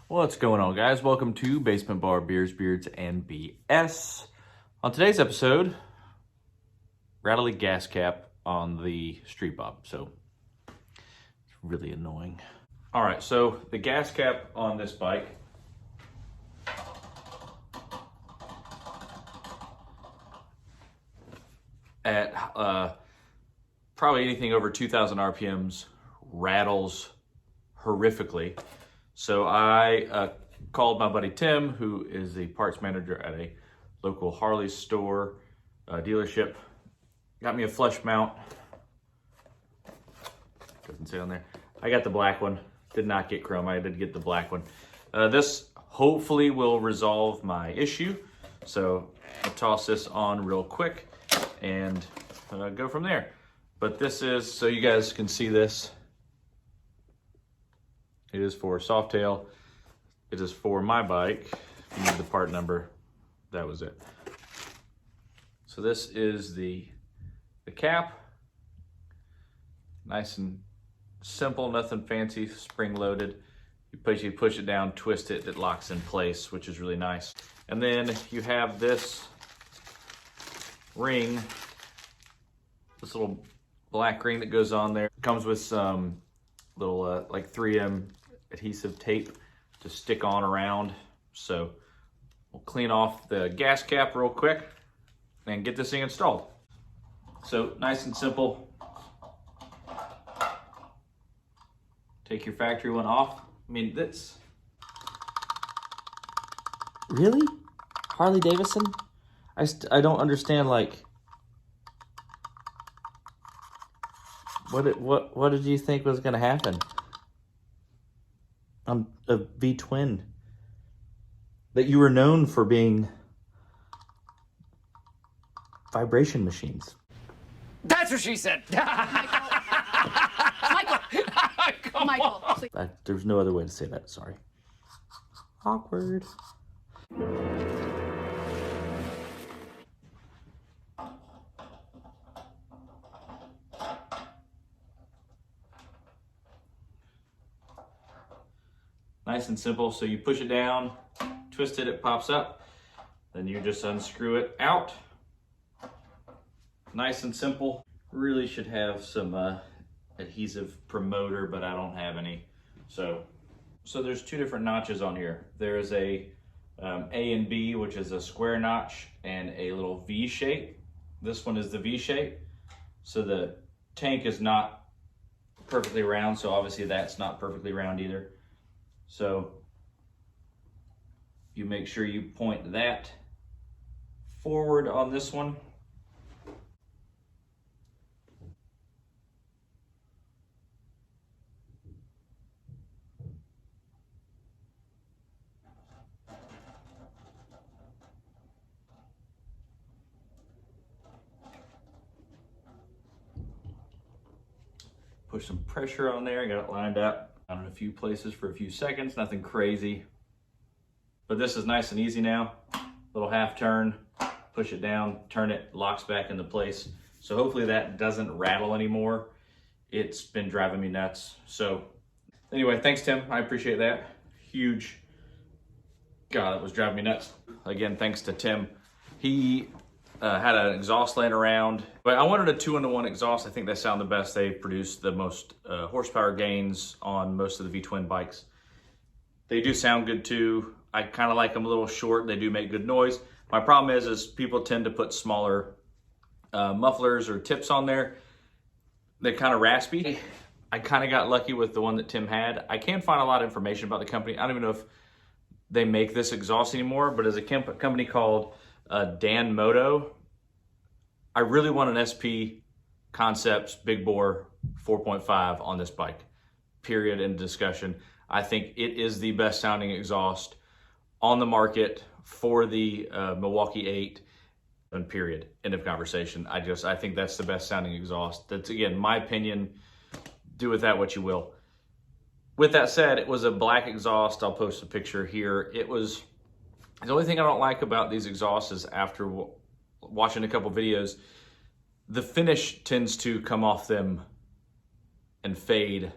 What's going on, guys? Welcome to Basement Bar Beers, Beards, and BS. On today's episode, rattly gas cap on the Street Bob. So, it's really annoying. All right, so the gas cap on this bike at probably anything over 2,000 RPMs rattles horrifically. So I called my buddy Tim, who is the parts manager at a local Harley store dealership. Got me a flush mount. Doesn't say on there. I got the black one. Did not get chrome. I did get the black one. This hopefully will resolve my issue. So I'll toss this on real quick and go from there. But this is, so you guys can see this. It is for Softail. It is for my bike. If you need the part number, that was it. So this is the cap. Nice and simple, nothing fancy, spring loaded. You push it down, twist it, it locks in place, which is really nice. And then you have this ring, this little black ring that goes on there. It comes with some little like 3M adhesive tape to stick on around. So we'll clean off the gas cap real quick and get this thing installed. So nice and simple. Take your factory one off. I mean, that's... Really? Harley Davidson? I don't understand, like, what did you think was gonna happen on a V-twin that you were known for being vibration machines? That's what she said. Michael, please. There's no other way to say that, sorry. Awkward. Nice and simple. So you push it down, twist it, it pops up. Then you just unscrew it out. Nice and simple. Really should have some adhesive promoter, but I don't have any. So there's two different notches on here. There is a A and B, which is a square notch, and a little V shape. This one is the V shape. So the tank is not perfectly round, so obviously that's not perfectly round either. So you make sure you point that forward on this one. Push some pressure on there, got it lined up. Down in a few places for a few seconds, nothing crazy. But this is nice and easy now. Little half turn, push it down, turn it, locks back into place. So hopefully that doesn't rattle anymore. It's been driving me nuts. So anyway, thanks Tim, I appreciate that. Huge, God, that was driving me nuts. Again, thanks to Tim. He had an exhaust laying around, but I wanted a 2-in-1 exhaust. I think they sound the best. They produce the most horsepower gains on most of the V-twin bikes. They do sound good too. I kind of like them a little short. They do make good noise. My problem is people tend to put smaller mufflers or tips on there. They're kind of raspy. I kind of got lucky with the one that Tim had. I can't find a lot of information about the company. I don't even know if they make this exhaust anymore, but as a company called Danmoto. I really want an SP Concepts Big Bore 4.5 on this bike, period, end discussion. I think it is the best sounding exhaust on the market for the Milwaukee 8, and period, end of conversation. I think that's the best sounding exhaust. That's, again, my opinion. Do with that what you will. With that said, it was a black exhaust. I'll post a picture here. It was... The only thing I don't like about these exhausts is after watching a couple videos, the finish tends to come off them and fade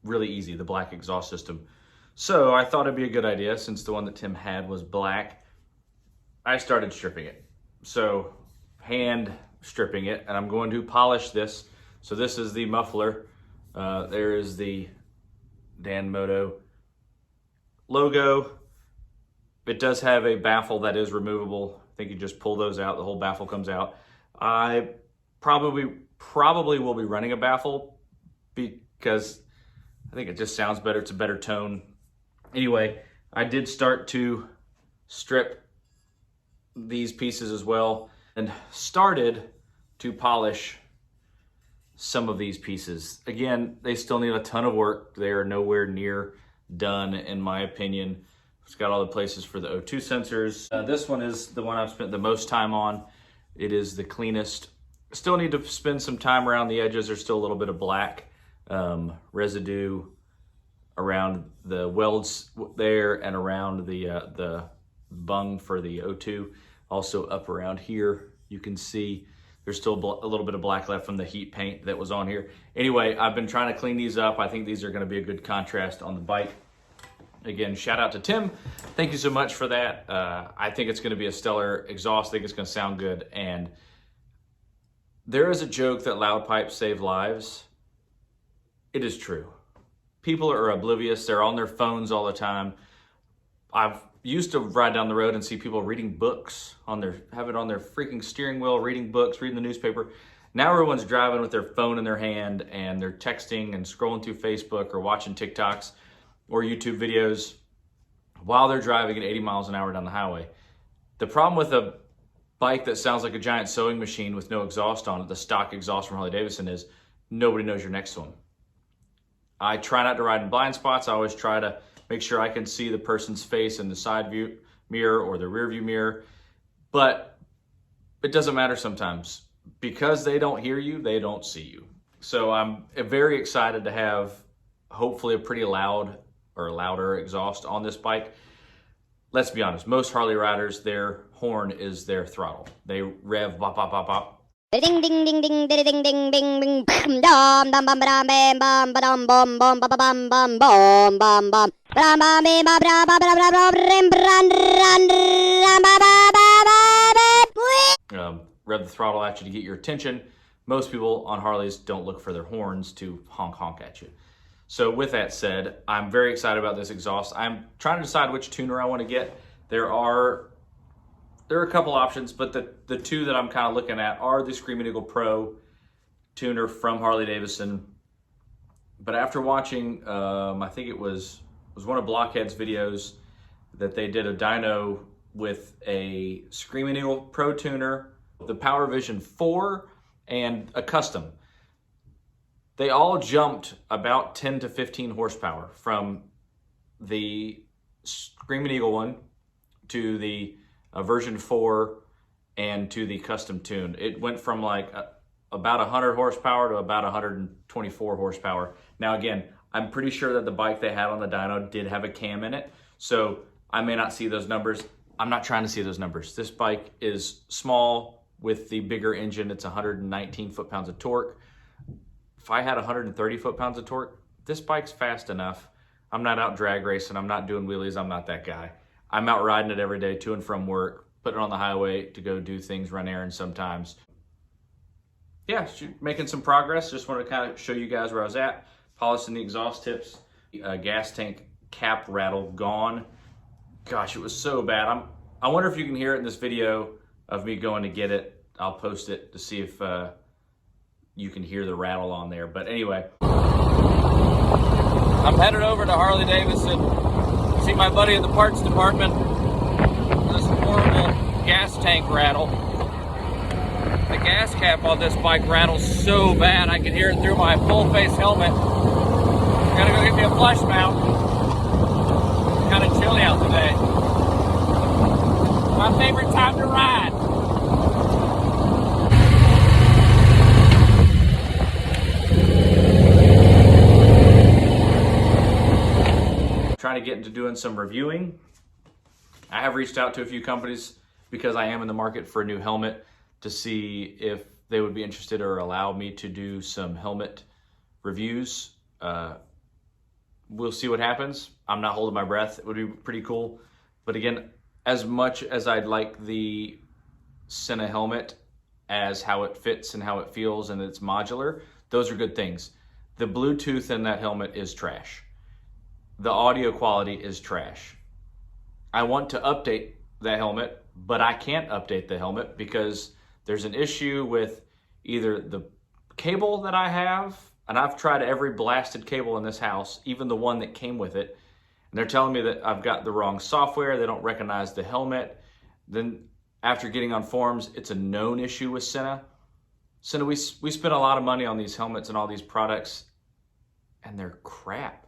really easy, the black exhaust system. So I thought it'd be a good idea, since the one that Tim had was black, I started stripping it. So hand stripping it, and I'm going to polish this. So this is the muffler. There is the Danmoto logo. It does have a baffle that is removable. I think you just pull those out, the whole baffle comes out. I probably will be running a baffle because I think it just sounds better. It's a better tone. Anyway, I did start to strip these pieces as well and started to polish some of these pieces. Again, they still need a ton of work. They are nowhere near done, in my opinion. It's got all the places for the O2 sensors. This one is the one I've spent the most time on. It is the cleanest. Still need to spend some time around the edges. There's still a little bit of black residue around the welds there and around the bung for the O2. Also up around here, you can see there's still a little bit of black left from the heat paint that was on here. Anyway, I've been trying to clean these up. I think these are gonna be a good contrast on the bike. Again, shout out to Tim. Thank you so much for that. I think it's gonna be a stellar exhaust. I think it's gonna sound good. And there is a joke that loud pipes save lives. It is true. People are oblivious. They're on their phones all the time. I've used to ride down the road and see people reading books have it on their freaking steering wheel, reading books, reading the newspaper. Now everyone's driving with their phone in their hand and they're texting and scrolling through Facebook or watching TikToks or YouTube videos while they're driving at 80 miles an hour down the highway. The problem with a bike that sounds like a giant sewing machine with no exhaust on it, the stock exhaust from Harley Davidson, is nobody knows you're next to them. I try not to ride in blind spots. I always try to make sure I can see the person's face in the side view mirror or the rear view mirror. But it doesn't matter sometimes. Because they don't hear you, they don't see you. So I'm very excited to have hopefully a pretty loud or louder exhaust on this bike. Let's be honest, most Harley riders, their horn is their throttle. They rev bop, bop, bop, bop. Ding ding ding ding ding ding ding ding ding dum dum bum bum bam bum bum bum bum bum bum bum bum bum bum bum bum bim bum bum bum bum bum rim run run ram ba ba ba ba. Rev the throttle at you to get your attention. Most people on Harleys don't look for their horns to honk honk at you. So with that said, I'm very excited about this exhaust. I'm trying to decide which tuner I want to get. There are a couple options, but the two that I'm kind of looking at are the Screaming Eagle Pro tuner from Harley Davidson. But after watching, I think it was one of Blockhead's videos that they did a dyno with a Screaming Eagle Pro tuner, the Power Vision 4, and a custom. They all jumped about 10 to 15 horsepower from the Screaming Eagle one to the version 4 and to the custom tune. It went from like about 100 horsepower to about 124 horsepower. Now again, I'm pretty sure that the bike they had on the dyno did have a cam in it, so I may not see those numbers. I'm not trying to see those numbers. This bike is small with the bigger engine. It's 119 foot-pounds of torque. If I had 130 foot-pounds of torque, this bike's fast enough. I'm not out drag racing. I'm not doing wheelies. I'm not that guy. I'm out riding it every day to and from work, putting it on the highway to go do things, run errands sometimes. Yeah, making some progress. Just wanted to kind of show you guys where I was at. Polishing the exhaust tips. Gas tank cap rattle gone. Gosh, it was so bad. I wonder if you can hear it in this video of me going to get it. I'll post it to see if you can hear the rattle on there. But anyway, I'm headed over to Harley Davidson. See my buddy in the parts department. This horrible gas tank rattle. The gas cap on this bike rattles so bad I can hear it through my full face helmet. Gotta go get me a flush mount. Kind of chilly out today. My favorite time to ride. Trying to get into doing some reviewing. I have reached out to a few companies because I am in the market for a new helmet to see if they would be interested or allow me to do some helmet reviews. we'll see what happens. I'm not holding my breath. It would be pretty cool. But again, as much as I'd like the Senna helmet as how it fits and how it feels and it's modular, those are good things. The Bluetooth in that helmet is trash. The audio quality is trash. I want to update that helmet, but I can't update the helmet because there's an issue with either the cable that I have, and I've tried every blasted cable in this house, even the one that came with it, and they're telling me that I've got the wrong software, they don't recognize the helmet. Then after getting on forums, it's a known issue with Senna. Senna, we spent a lot of money on these helmets and all these products, and they're crap.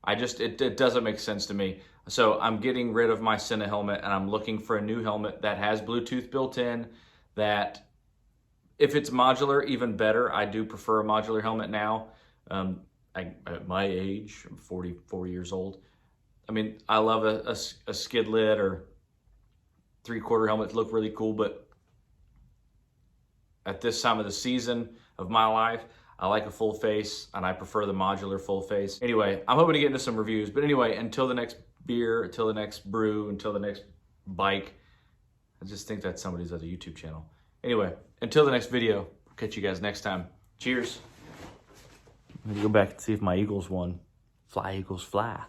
It doesn't make sense to me. So I'm getting rid of my Senna helmet and I'm looking for a new helmet that has Bluetooth built in, that if it's modular, even better. I do prefer a modular helmet now. At my age, I'm 44 years old. I mean, I love a skid lid or 3/4 helmet look really cool, but at this time of the season of my life, I like a full face and I prefer the modular full face. Anyway, I'm hoping to get into some reviews, but anyway, until the next beer, until the next brew, until the next bike, I just think that's somebody's other YouTube channel. Anyway, until the next video, I'll catch you guys next time. Cheers. I'm gonna go back and see if my Eagles won. Fly, Eagles, fly.